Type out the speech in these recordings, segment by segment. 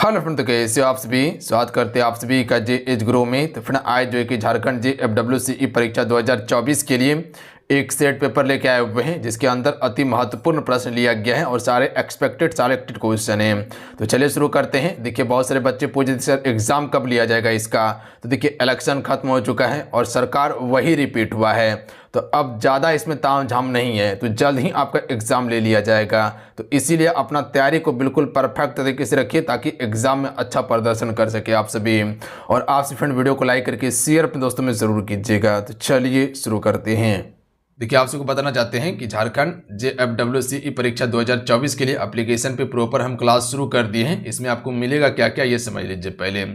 Hello friend, तो कैसे हो आप सभी। स्वागत करते हैं आप सभी का जे एज ग्रो में। तो फ्रेंड आज जो है कि झारखंड JFWCE परीक्षा 2024 के लिए एक सेट पेपर लेके आए हुए हैं, जिसके अंदर अति महत्वपूर्ण प्रश्न लिया गया है और सारे एक्सपेक्टेड सिलेक्टेड क्वेश्चन हैं। तो चलिए शुरू करते हैं। देखिए बहुत सारे बच्चे पूछे सर एग्जाम कब लिया जाएगा इसका। तो देखिए इलेक्शन खत्म हो चुका है और सरकार वही रिपीट हुआ है, तो अब ज़्यादा इसमें ताम झाम नहीं है, तो जल्द ही आपका एग्ज़ाम ले लिया जाएगा। तो इसीलिए अपना तैयारी को बिल्कुल परफेक्ट तरीके से रखिए ताकि एग्ज़ाम में अच्छा प्रदर्शन कर सके आप सभी। और आप फ्रेंड वीडियो को लाइक करके शेयर अपने दोस्तों में ज़रूर कीजिएगा। तो चलिए शुरू करते हैं। देखिए आप सबको बताना चाहते हैं कि झारखंड JFWCE परीक्षा 2024 के लिए एप्लीकेशन पे प्रॉपर हम क्लास शुरू कर दिए हैं। इसमें आपको मिलेगा क्या क्या ये समझ लीजिए। पहले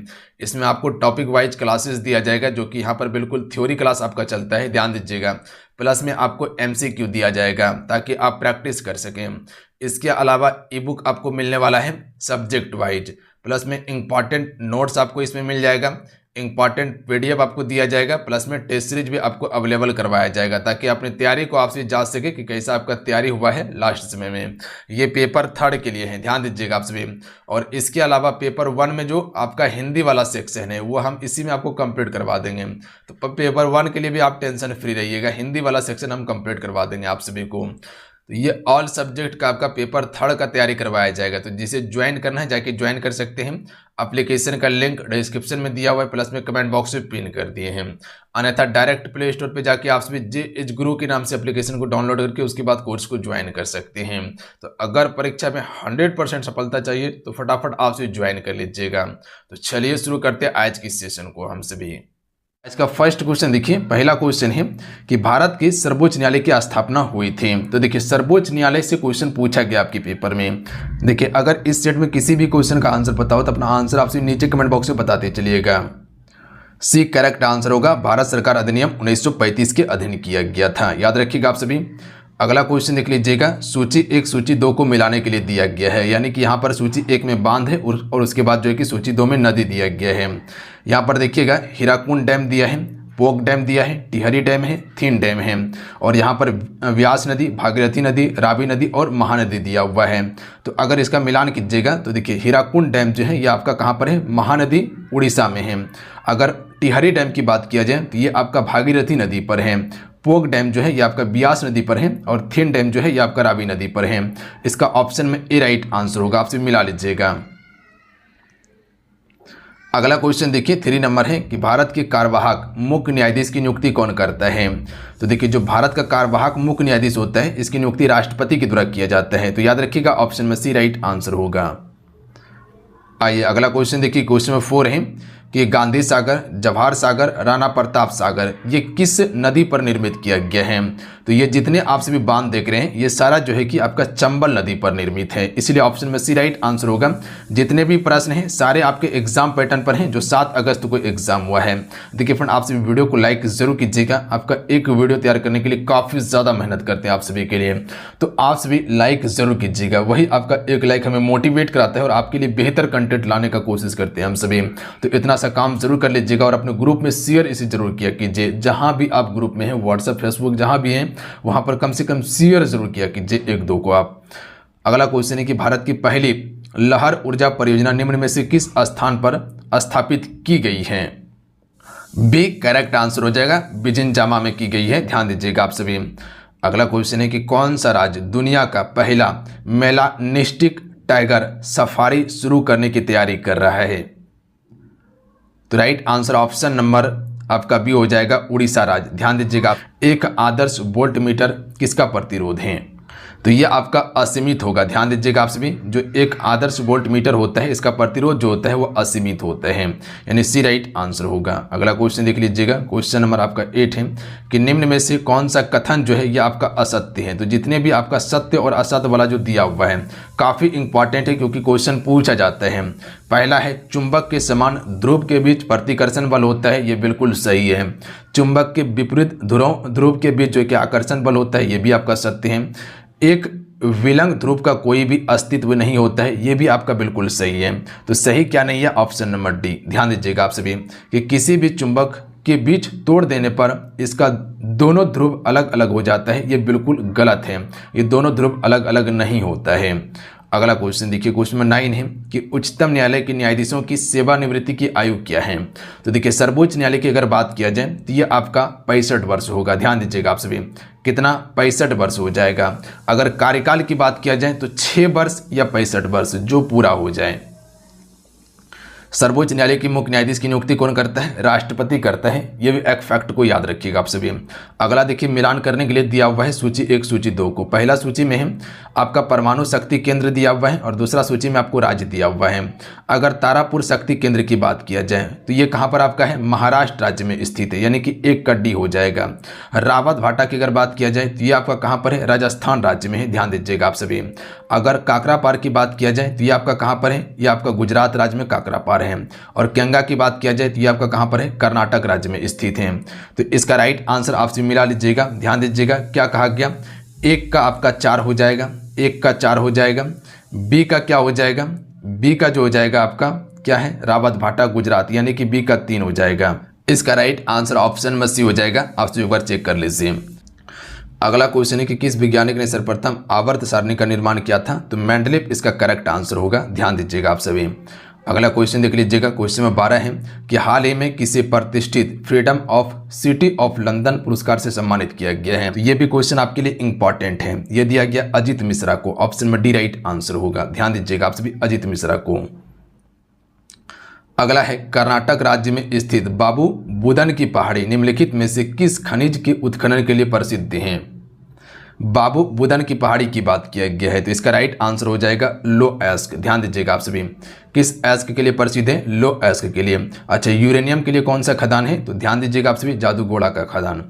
इसमें आपको टॉपिक वाइज क्लासेस दिया जाएगा, जो कि यहाँ पर बिल्कुल थ्योरी क्लास आपका चलता है, ध्यान दीजिएगा। प्लस में आपको MCQ दिया जाएगा ताकि आप प्रैक्टिस कर सकें। इसके अलावा ई बुक आपको मिलने वाला है सब्जेक्ट वाइज। प्लस में इंपॉर्टेंट नोट्स आपको इसमें मिल जाएगा, इंपॉर्टेंट PDF आपको दिया जाएगा। प्लस में टेस्ट सीरीज भी आपको अवेलेबल करवाया जाएगा ताकि अपनी तैयारी को आपसे जांच सके कि कैसा आपका तैयारी हुआ है लास्ट समय में। ये पेपर 3 के लिए है, ध्यान दीजिएगा आप सभी। और इसके अलावा पेपर 1 में जो आपका हिंदी वाला सेक्शन है वो हम इसी में आपको कंप्लीट करवा देंगे। तो पेपर 1 के लिए भी आप टेंशन फ्री रहिएगा, हिंदी वाला सेक्शन हम कंप्लीट करवा देंगे आप सभी को। तो ये ऑल सब्जेक्ट का आपका पेपर 3 का तैयारी करवाया जाएगा। तो जिसे ज्वाइन करना है जाके ज्वाइन कर सकते हैं। एप्लीकेशन का लिंक डिस्क्रिप्शन में दिया हुआ है, प्लस में कमेंट बॉक्स में पिन कर दिए हैं। अन्यथा डायरेक्ट प्ले स्टोर पे जाके आप सभी जे एज गुरु के नाम से एप्लीकेशन को डाउनलोड करके उसके बाद कोर्स को ज्वाइन कर सकते हैं। तो अगर परीक्षा में 100% सफलता चाहिए तो फटाफट आप सभी ज्वाइन कर लीजिएगा। तो चलिए शुरू करते हैं आज की सेशन को हम सभी। इसका फर्स्ट क्वेश्चन देखिए, पहला क्वेश्चन है कि भारत के सर्वोच्च न्यायालय की स्थापना हुई थी। तो देखिए सर्वोच्च न्यायालय से क्वेश्चन पूछा गया आपके पेपर में। देखिए अगर इस सेट में किसी भी क्वेश्चन का आंसर पता हो तो अपना आंसर आपसे नीचे कमेंट बॉक्स में बताते चलिएगा। सी करेक्ट आंसर होगा, भारत सरकार अधिनियम 1935 के अधीन किया गया था, याद रखिएगा आप सभी। अगला क्वेश्चन देख लीजिएगा, सूची 1 सूची 2 को मिलाने के लिए दिया गया है, यानी कि यहाँ पर सूची 1 में बांध है और उसके बाद जो है कि सूची 2 में नदी दिया गया है। यहाँ पर देखिएगा हीराकुंड डैम दिया है, पोक डैम दिया है, टिहरी डैम है, थीन डैम है, और यहाँ पर व्यास नदी, भागीरथी नदी, रावी नदी और महानदी दिया हुआ है। तो अगर इसका मिलान कीजिएगा तो देखिए हीराकुंड डैम जो है ये आपका कहाँ पर है, महानदी उड़ीसा में है। अगर टिहरी डैम की बात किया जाए तो ये आपका भागीरथी नदी पर है। पोक डैम जो है ये आपका ब्यास नदी पर है और थीन डैम जो है ये आपका रावी नदी पर है। इसका ऑप्शन में ए राइट आंसर होगा, आपसे मिला लीजिएगा। अगला क्वेश्चन देखिए 3 नंबर है कि भारत के कार्यवाहक मुख्य न्यायाधीश की नियुक्ति कौन करता है। तो देखिए जो भारत का कार्यवाहक मुख्य न्यायाधीश होता है इसकी नियुक्ति राष्ट्रपति के द्वारा किया जाता है। तो याद रखिएगा ऑप्शन में सी राइट आंसर होगा। आइए अगला क्वेश्चन देखिए, क्वेश्चन नंबर 4 है कि गांधी सागर, जवाहर सागर, राणा प्रताप सागर ये किस नदी पर निर्मित किया गया है। तो ये जितने आप सभी बांध देख रहे हैं ये सारा जो है कि आपका चंबल नदी पर निर्मित है, इसलिए ऑप्शन में सी राइट आंसर होगा। जितने भी प्रश्न हैं सारे आपके एग्जाम पैटर्न पर हैं जो 7 अगस्त को एग्जाम हुआ है। देखिए फ्रेंड आप सभी वीडियो को लाइक जरूर कीजिएगा, आपका एक वीडियो तैयार करने के लिए काफ़ी ज़्यादा मेहनत करते हैं आप सभी के लिए, तो आप सभी लाइक जरूर कीजिएगा। वही आपका एक लाइक हमें मोटिवेट कराता है और आपके लिए बेहतर कंटेंट लाने का कोशिश करते हैं हम सभी। तो इतना सा काम जरूर कर लीजिएगा और अपने ग्रुप में शेयर इसे जरूर किया कीजिए। जहां भी आप ग्रुप में हैं, व्हाट्सएप फेसबुक जहां भी हैं वहां पर कम से कम शेयर जरूर किया कीजिए 1-2 को आप। अगला क्वेश्चन है कि भारत की पहली लहर ऊर्जा परियोजना निम्न में से किस स्थान पर स्थापित की गई है। बी करेक्ट आंसर हो जाएगा, बिजिनजामा में की गई है, ध्यान दीजिएगा आप सभी। अगला क्वेश्चन है कि कौन सा राज्य दुनिया का पहला मेलानिस्टिक टाइगर सफारी शुरू करने की तैयारी कर रहा है। तो राइट आंसर ऑप्शन नंबर आपका बी हो जाएगा, उड़ीसा राज्य। ध्यान दीजिएगा, एक आदर्श वोल्ट मीटर किसका प्रतिरोध है। तो ये आपका असीमित होगा, ध्यान दीजिएगा आप सभी। जो एक आदर्श वोल्ट मीटर होता है इसका प्रतिरोध जो होता है वो असीमित होता है, यानी सी राइट आंसर होगा। अगला क्वेश्चन देख लीजिएगा, क्वेश्चन नंबर आपका 8 है कि निम्न में से कौन सा कथन जो है ये आपका असत्य है। तो जितने भी आपका सत्य और असत्य वाला जो दिया हुआ है काफ़ी इंपॉर्टेंट है क्योंकि क्वेश्चन पूछा जाता है। पहला है चुंबक के समान ध्रुव के बीच प्रतिकर्षण बल होता है, ये बिल्कुल सही है। चुंबक के विपरीत ध्रुव के बीच जो कि आकर्षण बल होता है ये भी आपका सत्य है। एक विलंग ध्रुव का कोई भी अस्तित्व नहीं होता है, ये भी आपका बिल्कुल सही है। तो सही क्या नहीं है, ऑप्शन नंबर डी। ध्यान दीजिएगा आप सभी कि किसी भी चुंबक के बीच तोड़ देने पर इसका दोनों ध्रुव अलग अलग हो जाता है, ये बिल्कुल गलत है। ये दोनों ध्रुव अलग अलग नहीं होता है। अगला क्वेश्चन देखिए, क्वेश्चन नंबर 9 है कि उच्चतम न्यायालय के न्यायाधीशों की सेवानिवृत्ति की आयु क्या है। तो देखिए सर्वोच्च न्यायालय की अगर बात किया जाए तो ये आपका 65 वर्ष होगा। ध्यान दीजिएगा आप सभी, कितना, 65 वर्ष हो जाएगा। अगर कार्यकाल की बात किया जाए तो 6 वर्ष या 65 वर्ष जो पूरा हो जाए। सर्वोच्च न्यायालय के मुख्य न्यायाधीश की नियुक्ति कौन करता है, राष्ट्रपति करता है। ये भी एक फैक्ट को याद रखिएगा आप सभी। अगला देखिए, मिलान करने के लिए दिया हुआ है सूची 1 सूची 2 को। पहला सूची में है आपका परमाणु शक्ति केंद्र दिया हुआ है और दूसरा सूची में आपको राज्य दिया हुआ है। अगर तारापुर शक्ति केंद्र की बात किया जाए तो ये कहाँ पर आपका है, महाराष्ट्र राज्य में स्थित है, यानी कि 1 का डी हो जाएगा। रावत भाटा की अगर बात किया जाए तो ये आपका कहाँ पर है, राजस्थान राज्य में है। ध्यान दीजिएगा आप सभी। अगर काकरापार की बात किया जाए तो ये आपका कहाँ पर है, ये आपका गुजरात राज्य में काकरापार है। और केंगा की बात किया जाए तो ये आपका कहां पर है, कर्नाटक राज्य में स्थित है। तो इसका राइट आंसर आपसे मिला लीजिएगा। ध्यान दीजिएगा क्या कहा गया, 1 का आपका 4 हो जाएगा, 1 का 4 हो जाएगा। बी का क्या हो जाएगा, बी का जो हो जाएगा आपका क्या है, रावत भाटा गुजरात, यानी कि बी का 3 हो जाएगा। इसका राइट आंसर ऑप्शन में सी हो जाएगा। आप एक बार चेक कर लीजिए। अगला क्वेश्चन है कि किस वैज्ञानिक ने सर्वप्रथम आवर्त सारणी का निर्माण किया था। तो मेंडलीव इसका करेक्ट आंसर होगा। ध्यान दीजिएगा आप सभी। अगला क्वेश्चन देख लीजिएगा, क्वेश्चन नंबर 12 है कि हाल ही में किसे प्रतिष्ठित freedom of city of London पुरस्कार से सम्मानित किया गया है। तो ये भी क्वेश्चन आपके लिए इंपॉर्टेंट है। ये दिया गया अजीत मिश्रा को। ऑप्शन में डी राइट आंसर होगा। ध्यान दीजिएगा आप सभी, अजीत मिश्रा को। अगला है, कर्नाटक राज्य में स्थित बाबू बुदन की पहाड़ी निम्नलिखित में से किस खनिज के उत्खनन के लिए प्रसिद्ध है। बाबू बुदन की पहाड़ी की बात किया गया है। तो इसका राइट आंसर हो जाएगा लो एस्क। ध्यान दीजिएगा आप सभी, किस एस्क के लिए प्रसिद्ध है, लो एस्क के लिए। अच्छा, यूरेनियम के लिए कौन सा खदान है। तो ध्यान दीजिएगा आप सभी, जादूगोड़ा का खदान।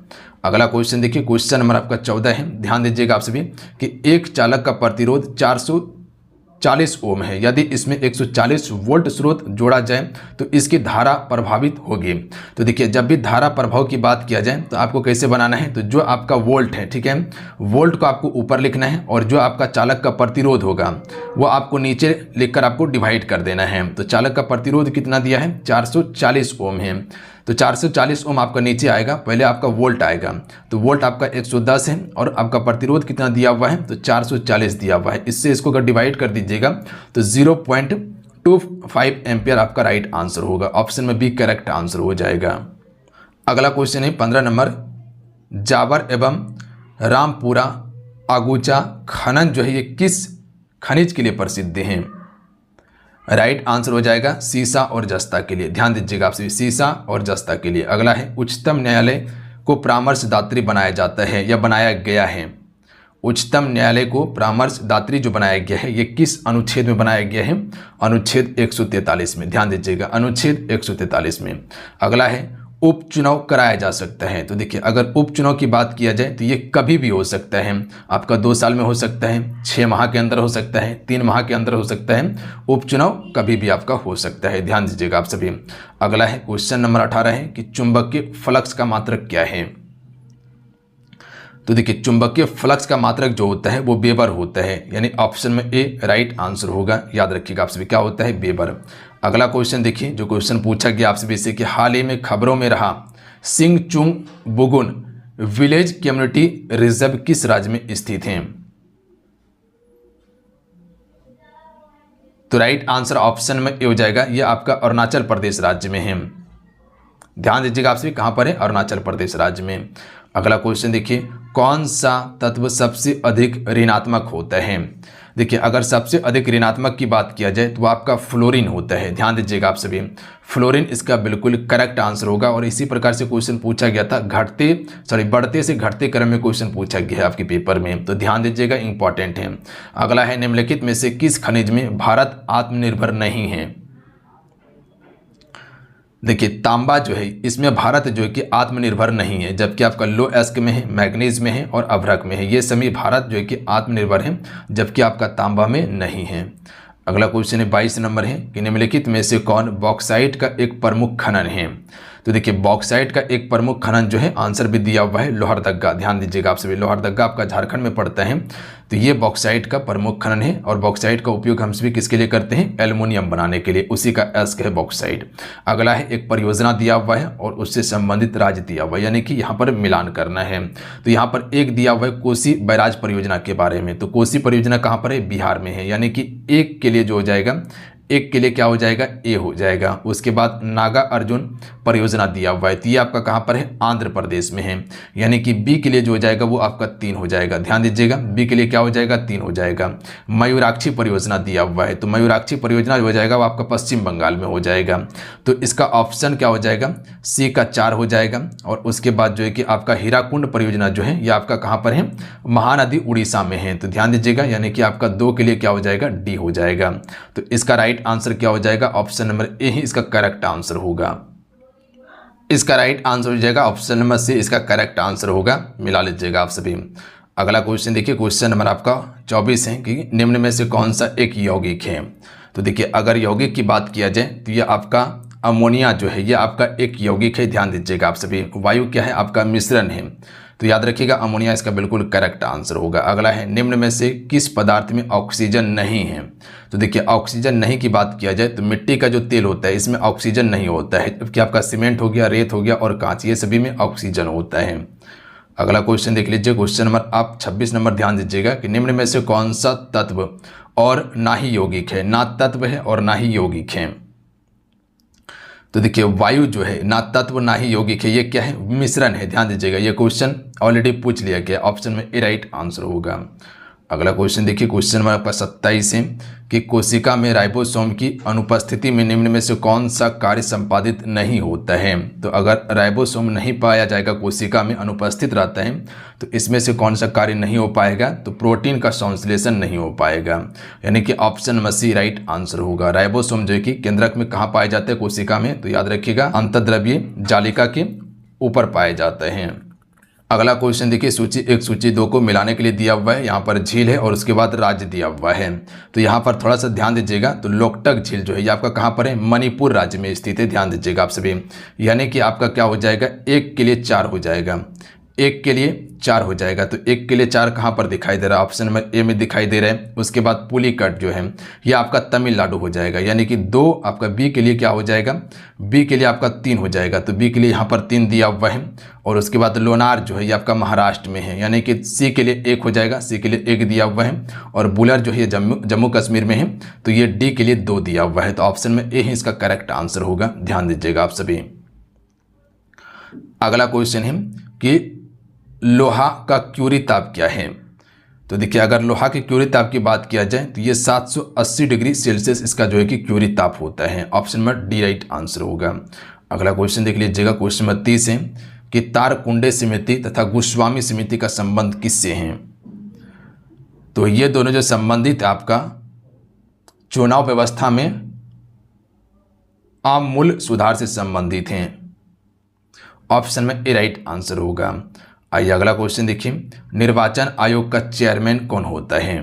अगला क्वेश्चन देखिए, क्वेश्चन नंबर आपका 14 है। ध्यान दीजिएगा आप सभी कि एक चालक का प्रतिरोध 440 ओम है। यदि इसमें 140 वोल्ट स्रोत जोड़ा जाए तो इसकी धारा प्रभावित होगी। तो देखिए, जब भी धारा प्रभाव की बात किया जाए तो आपको कैसे बनाना है, तो जो आपका वोल्ट है, ठीक है, वोल्ट को आपको ऊपर लिखना है और जो आपका चालक का प्रतिरोध होगा वो आपको नीचे लिखकर आपको डिवाइड कर देना है। तो चालक का प्रतिरोध कितना दिया है, 440 ओम है। तो 440 ओम आपका नीचे आएगा, पहले आपका वोल्ट आएगा। तो वोल्ट आपका 110 है और आपका प्रतिरोध कितना दिया हुआ है, तो 440 दिया हुआ है। इससे इसको अगर डिवाइड कर दीजिएगा तो 0.25 एम्पियर आपका राइट आंसर होगा। ऑप्शन में बी करेक्ट आंसर हो जाएगा। अगला क्वेश्चन है 15 नंबर, जावर एवं रामपुरा आगुचा खनन जो है ये किस खनिज के लिए प्रसिद्ध हैं। राइट आंसर हो जाएगा सीसा और जस्ता के लिए। ध्यान दीजिएगा आप सभी, सीसा और जस्ता के लिए। अगला है, उच्चतम न्यायालय को परामर्शदात्री बनाया जाता है या बनाया गया है। उच्चतम न्यायालय को परामर्शदात्री जो बनाया गया है ये किस अनुच्छेद में बनाया गया है, अनुच्छेद 143 में। ध्यान दीजिएगा, अनुच्छेद 143 में। अगला है, उपचुनाव कराया जा सकता है। तो देखिए, अगर उपचुनाव की बात किया जाए तो ये कभी भी हो सकता है। आपका 2 साल में हो सकता है, 6 माह के अंदर हो सकता है, 3 माह के अंदर हो सकता है। उपचुनाव कभी भी आपका हो सकता है। ध्यान दीजिएगा आप सभी। अगला है, क्वेश्चन नंबर 18 है कि चुंबकीय फ्लक्स का मात्रक क्या है। तो देखिए, चुंबकीय फ्लक्स का मात्रक जो होता है वो वेबर होता है, यानी ऑप्शन में ए राइट आंसर होगा। याद रखिएगा आप सभी, क्या होता है, वेबर। अगला क्वेश्चन देखिए, जो क्वेश्चन पूछा गया आपसे से कि हाल ही में खबरों में रहा सिंग चुंग बुगुन विलेज कम्युनिटी रिजर्व किस राज्य में स्थित है। तो राइट आंसर ऑप्शन में ए हो जाएगा, यह आपका अरुणाचल प्रदेश राज्य में है। ध्यान दीजिएगा आप सभी, कहां पर है, अरुणाचल प्रदेश राज्य में। अगला क्वेश्चन देखिए, कौन सा तत्व सबसे अधिक ऋणात्मक होता है। देखिए, अगर सबसे अधिक ऋणात्मक की बात किया जाए तो आपका फ्लोरीन होता है। ध्यान दीजिएगा आप सभी, फ्लोरीन इसका बिल्कुल करेक्ट आंसर होगा। और इसी प्रकार से क्वेश्चन पूछा गया था, बढ़ते से घटते क्रम में क्वेश्चन पूछा गया है आपके पेपर में। तो ध्यान दीजिएगा, इंपॉर्टेंट है। अगला है, निम्नलिखित में से किस खनिज में भारत आत्मनिर्भर नहीं है। देखिए, तांबा जो है इसमें भारत जो है कि आत्मनिर्भर नहीं है, जबकि आपका लो एस्क में है, मैग्नीज में है और अभ्रक में है। ये सभी भारत जो है कि आत्मनिर्भर है, जबकि आपका तांबा में नहीं है। अगला क्वेश्चन है 22 नंबर है कि निम्नलिखित में से कौन बॉक्साइट का एक प्रमुख खनन है। तो देखिए बॉक्साइट का एक प्रमुख खनन जो है आंसर भी दिया हुआ है लोहरदगा। ध्यान दीजिएगा आप सभी, लोहरदगा आपका झारखंड में पड़ता है। तो ये बॉक्साइट का प्रमुख खनन है और बॉक्साइट का उपयोग हम सभी किसके लिए करते हैं, एल्युमिनियम बनाने के लिए, उसी का एस्क है बॉक्साइट। अगला है एक परियोजना दिया हुआ है और उससे संबंधित राज्य दिया हुआ है, यानी कि यहाँ पर मिलान करना है। तो यहाँ पर एक दिया हुआ है कोसी बैराज परियोजना के बारे में। तो कोसी परियोजना कहाँ पर है, बिहार में है, यानी कि एक के लिए जो हो जाएगा, एक के लिए क्या हो जाएगा, ए हो जाएगा। उसके बाद नागा अर्जुन परियोजना दिया हुआ है, तो ये आपका कहाँ पर है, आंध्र प्रदेश में है, यानी कि बी के लिए जो हो जाएगा वो आपका 3 हो जाएगा। ध्यान दीजिएगा बी के लिए क्या हो जाएगा, 3 हो जाएगा। मयूराक्षी परियोजना दिया हुआ है, तो मयूराक्षी परियोजना जो हो जाएगा वो आपका पश्चिम बंगाल में हो जाएगा। तो इसका ऑप्शन क्या हो जाएगा, सी का 4 हो जाएगा। और उसके बाद जो है कि आपका हीराकुंड परियोजना जो है ये आपका कहाँ पर है, महानदी उड़ीसा में है। तो ध्यान दीजिएगा, यानी कि आपका 2 के लिए क्या हो जाएगा, डी हो जाएगा। तो इसका राइट आंसर क्या हो जाएगा, ऑप्शन नंबर ए ही इसका करेक्ट आंसर होगा। इसका राइट आंसर हो जाएगा ऑप्शन नंबर सी, इसका करेक्ट आंसर होगा। मिला लीजिएगा आप सभी। अगला क्वेश्चन देखिए, क्वेश्चन नंबर आपका 24 है कि निम्न में से कौन सा एक यौगिक है। तो देखिए अगर यौगिक की बात किया जाए तो ये आपका अमोनिया जो है ये आपका एक यौगिक है। ध्यान दीजिएगा आप सभी। वायु क्या है, आपका मिश्रण है, तो याद रखिएगा अमोनिया इसका बिल्कुल करेक्ट आंसर होगा। अगला है निम्न में से किस पदार्थ में ऑक्सीजन नहीं है। तो देखिए ऑक्सीजन नहीं की बात किया जाए तो मिट्टी का जो तेल होता है इसमें ऑक्सीजन नहीं होता है, जबकि आपका सीमेंट हो गया, रेत हो गया और कांच, ये सभी में ऑक्सीजन होता है। अगला क्वेश्चन देख लीजिए, क्वेश्चन नंबर आप 26 नंबर ध्यान दीजिएगा कि निम्न में से कौन सा तत्व और ना ही यौगिक है, ना तत्व है और ना ही यौगिक है। तो देखिए वायु जो है ना तत्व ना ही यौगिक है, ये क्या है, मिश्रण है। ध्यान दीजिएगा ये क्वेश्चन ऑलरेडी पूछ लिया गया, ऑप्शन में ए राइट आंसर होगा। अगला क्वेश्चन देखिए, क्वेश्चन नंबर आपका 27 है कि कोशिका में राइबोसोम की अनुपस्थिति में निम्न में से कौन सा कार्य संपादित नहीं होता है। तो अगर राइबोसोम नहीं पाया जाएगा, कोशिका में अनुपस्थित रहता है, तो इसमें से कौन सा कार्य नहीं हो पाएगा, तो प्रोटीन का संश्लेषण नहीं हो पाएगा, यानी कि option number C right answer होगा। राइबोसोम जो है कि केंद्रक में कहाँ पाए जाते हैं, कोशिका में, तो याद रखिएगा अंतर्द्रव्यीय जालिका के ऊपर पाए जाते हैं। अगला क्वेश्चन देखिए, सूची 1 सूची 2 को मिलाने के लिए दिया हुआ है। यहाँ पर झील है और उसके बाद राज्य दिया हुआ है। तो यहाँ पर थोड़ा सा ध्यान दीजिएगा, तो लोकटक झील जो है ये आपका कहाँ पर है, मणिपुर राज्य में स्थित है। ध्यान दीजिएगा आप सभी, यानी कि आपका क्या हो जाएगा, 1 के लिए 4 हो जाएगा, 1 के लिए 4 हो जाएगा। तो 1 के लिए 4 कहाँ पर दिखाई दे रहा है, ऑप्शन नंबर ए में दिखाई दे रहा है। उसके बाद पुलिकट जो है ये आपका तमिलनाडु हो जाएगा, यानी कि 2 आपका बी के लिए क्या हो जाएगा, बी के लिए आपका 3 हो जाएगा। तो बी के लिए यहाँ पर 3 दिया हुआ है। और उसके बाद लोनार जो है ये आपका महाराष्ट्र में है, यानी कि सी के लिए 1 हो जाएगा, सी के लिए 1 दिया हुआ है। और बुलर जो है जम्मू कश्मीर में है, तो ये डी के लिए 2 दिया हुआ है। तो ऑप्शन में ए ही इसका करेक्ट आंसर होगा। ध्यान दीजिएगा आप सभी। अगला क्वेश्चन है कि लोहा का क्यूरी ताप क्या है। तो देखिए अगर लोहा के क्यूरी ताप की बात किया जाए तो ये 780 डिग्री सेल्सियस इसका जो है कि क्यूरी ताप होता है। Option number D right answer होगा। अगला क्वेश्चन देख लीजिएगा, क्वेश्चन नंबर 30 है कि तारकुंडे समिति तथा गोस्वामी समिति का संबंध किससे है। तो ये दोनों जो संबंधित आपका चुनाव व्यवस्था में आमूल सुधार से संबंधित हैं। ऑप्शन में ए राइट आंसर होगा। आइए अगला क्वेश्चन देखिए, निर्वाचन आयोग का चेयरमैन कौन होता है।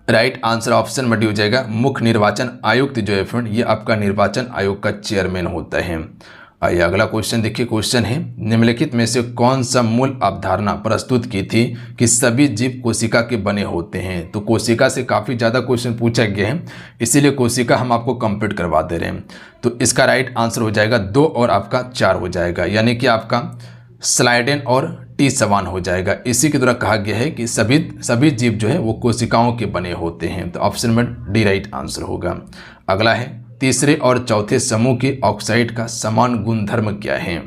राइट आंसर ऑप्शन में डी हो जाएगा, मुख्य निर्वाचन आयुक्त जो है फ्रेंड ये आपका निर्वाचन आयोग का चेयरमैन होता है। आइए अगला क्वेश्चन देखिए, क्वेश्चन है निम्नलिखित में से कौन सा मूल अवधारणा प्रस्तुत की थी कि सभी जीव कोशिका के बने होते हैं। तो कोशिका से काफ़ी ज़्यादा क्वेश्चन पूछा गया है, इसीलिए कोशिका हम आपको कंप्लीट करवा दे रहे हैं। तो इसका राइट आंसर हो जाएगा 2 और आपका 4 हो जाएगा, यानी कि आपका स्लाइडेन और टी सवान हो जाएगा। इसी के द्वारा कहा गया है कि सभी जीव जो है वो कोशिकाओं के बने होते हैं। तो ऑप्शन में डी राइट आंसर होगा। अगला है तीसरे और चौथे समूह के ऑक्साइड का समान गुणधर्म क्या है।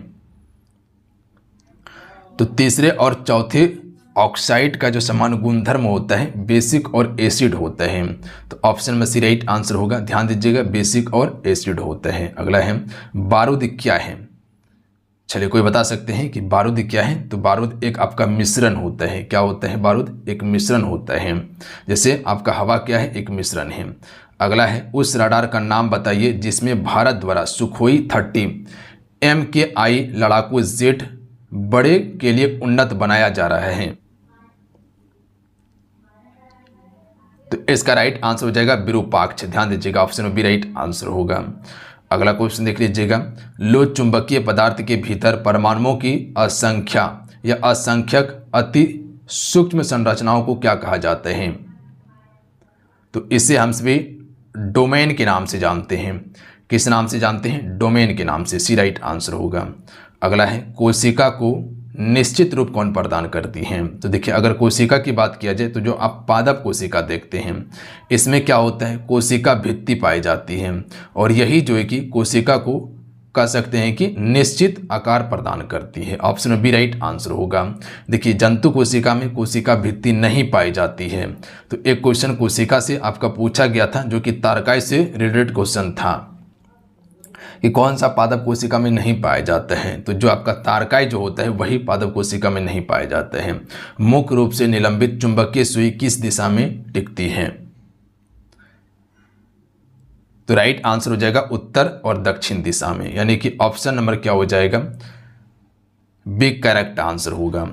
तो तीसरे और चौथे ऑक्साइड का जो समान गुणधर्म होता है बेसिक और एसिड होता है। तो ऑप्शन में सी राइट आंसर होगा। ध्यान दीजिएगा बेसिक और एसिड होता है। अगला है बारूद क्या है। चलिए कोई बता सकते हैं कि बारूद क्या है। तो बारूद एक आपका मिश्रण होता है। क्या होता है, बारूद एक मिश्रण होता है। जैसे आपका हवा क्या है, एक मिश्रण है। अगला है उस रडार का नाम बताइए जिसमें भारत द्वारा सुखोई 30 MKI लड़ाकू जेट बड़े के लिए उन्नत बनाया जा रहा है। तो इसका राइट आंसर हो जाएगा विरूपाक्ष। ध्यान दीजिएगा ऑप्शन में बी राइट आंसर होगा। अगला क्वेश्चन देख लीजिएगा, लो चुंबकीय पदार्थ के भीतर परमाणुओं की असंख्या या असंख्यक अति सूक्ष्म संरचनाओं को क्या कहा जाता है? तो इसे हम सभी डोमेन के नाम से जानते हैं। किस नाम से जानते हैं? डोमेन के नाम से। सी राइट आंसर होगा। अगला है, कोशिका को निश्चित रूप कौन प्रदान करती हैं? तो देखिए, अगर कोशिका की बात किया जाए तो जो आप पादप कोशिका देखते हैं, इसमें क्या होता है, कोशिका भित्ति पाई जाती है और यही जो है कि कोशिका को कह सकते हैं कि निश्चित आकार प्रदान करती है। ऑप्शन बी राइट आंसर होगा। देखिए, जंतु कोशिका में कोशिका भित्ति नहीं पाई जाती है। तो एक क्वेश्चन कोशिका से आपका पूछा गया था जो कि तारकाई से रिलेटेड क्वेश्चन था कि कौन सा पादप कोशिका में नहीं पाया जाता है। तो जो आपका तारकाई जो होता है वही पादप कोशिका में नहीं पाया जाता है। मुख्य रूप से निलंबित चुंबकीय सुई किस दिशा में टिकती है? तो राइट आंसर हो जाएगा उत्तर और दक्षिण दिशा में, यानी कि ऑप्शन नंबर क्या हो जाएगा? बी करेक्ट आंसर होगा।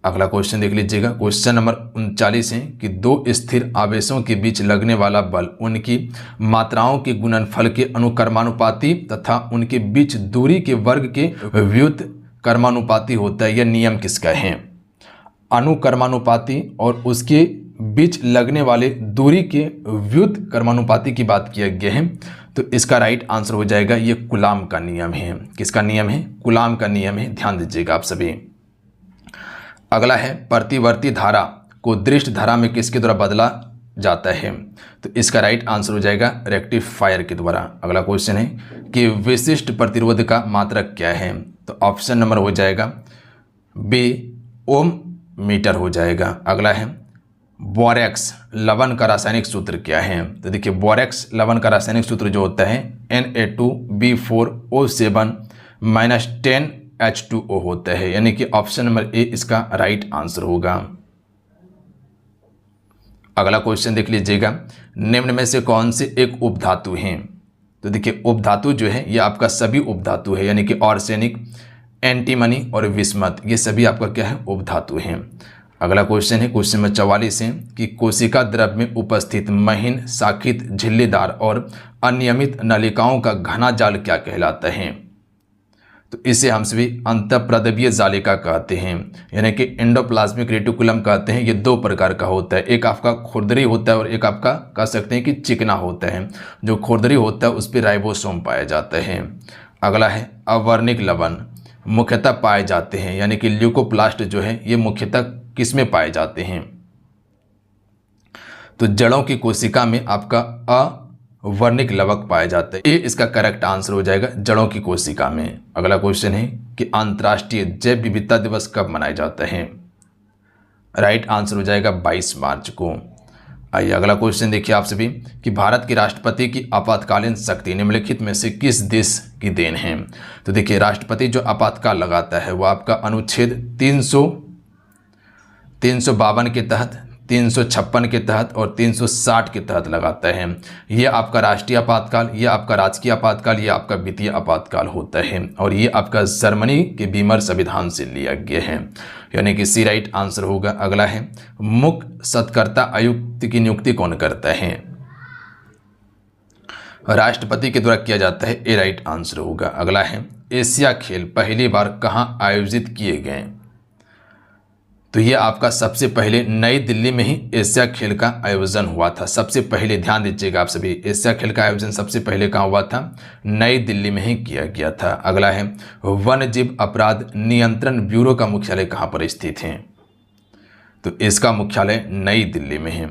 अगला क्वेश्चन देख लीजिएगा, क्वेश्चन नंबर 39 है कि दो स्थिर आवेशों के बीच लगने वाला बल उनकी मात्राओं के गुणनफल के अनुक्रमानुपाती तथा उनके बीच दूरी के वर्ग के व्युत्क्रमानुपाती होता है। यह नियम किसका है? अनुक्रमानुपाती और उसके बीच लगने वाले दूरी के व्युत्क्रमानुपाती की बात किया गया है। तो इसका राइट आंसर हो जाएगा ये कूलाम का नियम है। किसका नियम है? कूलाम का नियम है। ध्यान दीजिएगा आप सभी। अगला है, प्रतिवर्ती धारा को दृष्ट धारा में किसके द्वारा बदला जाता है? तो इसका राइट आंसर हो जाएगा रेक्टिफायर के द्वारा। अगला क्वेश्चन है कि विशिष्ट प्रतिरोध का मात्रक क्या है? तो ऑप्शन नंबर हो जाएगा बी ओम मीटर हो जाएगा। अगला है, बोरेक्स लवण का रासायनिक सूत्र क्या है? तो देखिए, बोरेक्स लवण का रासायनिक सूत्र जो होता है Na2B4O7 -10H2O होता है, यानी कि ऑप्शन नंबर ए इसका राइट आंसर होगा। अगला क्वेश्चन देख लीजिएगा, निम्न में से कौन से एक उपधातु हैं? तो देखिए, उपधातु जो है ये आपका सभी उपधातु है, यानी कि आर्सेनिक, एंटीमनी और विस्मत, ये सभी आपका क्या है? उपधातु हैं। अगला क्वेश्चन है, क्वेश्चन नंबर 44 है कि कोशिका द्रव में उपस्थित महीन, शाखित, झिल्लीदार और अनियमित नलिकाओं का घना जाल क्या कहलाता है? तो इसे हम सभी अंतःप्रद्रवीय जालिका कहते हैं, यानी कि एंडोप्लाज्मिक रेटिकुलम कहते हैं। ये दो प्रकार का होता है, एक आपका खुरदरी होता है और एक आपका कह सकते हैं कि चिकना होता है। जो खुरदरी होता है उस पर राइबोसोम पाया जाता है। अगला है, अवर्णिक लवण मुख्यतः पाए जाते हैं, यानी कि ल्यूकोप्लास्ट जो है ये मुख्यतः किसमें पाए जाते हैं? तो जड़ों की कोशिका में आपका अवर्णिक लवक पाया जाता है। ये इसका करेक्ट आंसर हो जाएगा, जड़ों की कोशिका में। अगला क्वेश्चन है कि अंतर्राष्ट्रीय जैव विविधता दिवस कब मनाया जाता है? राइट आंसर हो जाएगा 22 मार्च को। आइए अगला क्वेश्चन देखिए आप सभी कि भारत के राष्ट्रपति की आपातकालीन शक्ति निम्नलिखित में से किस देश की देन है? तो देखिए, राष्ट्रपति जो आपातकाल लगाता है वो आपका अनुच्छेद 352 के तहत, 356 के तहत और 360 के तहत लगाता है। ये आपका राष्ट्रीय आपातकाल, ये आपका राजकीय आपातकाल, ये आपका वित्तीय आपातकाल होता है और ये आपका जर्मनी के बीमर संविधान से लिया गया है, यानी कि सी राइट आंसर होगा। अगला है, मुख्य सत्कर्ता आयुक्त की नियुक्ति कौन करता है? राष्ट्रपति के द्वारा किया जाता है, ए राइट आंसर होगा। अगला है, एशिया खेल पहली बार कहाँ आयोजित किए गए? तो ये आपका सबसे पहले नई दिल्ली में ही एशिया खेल का आयोजन हुआ था। सबसे पहले ध्यान दीजिएगा आप सभी, एशिया खेल का आयोजन सबसे पहले कहाँ हुआ था? नई दिल्ली में ही किया गया था। अगला है, वन्य जीव अपराध नियंत्रण ब्यूरो का मुख्यालय कहाँ पर स्थित है? तो इसका मुख्यालय नई दिल्ली में है।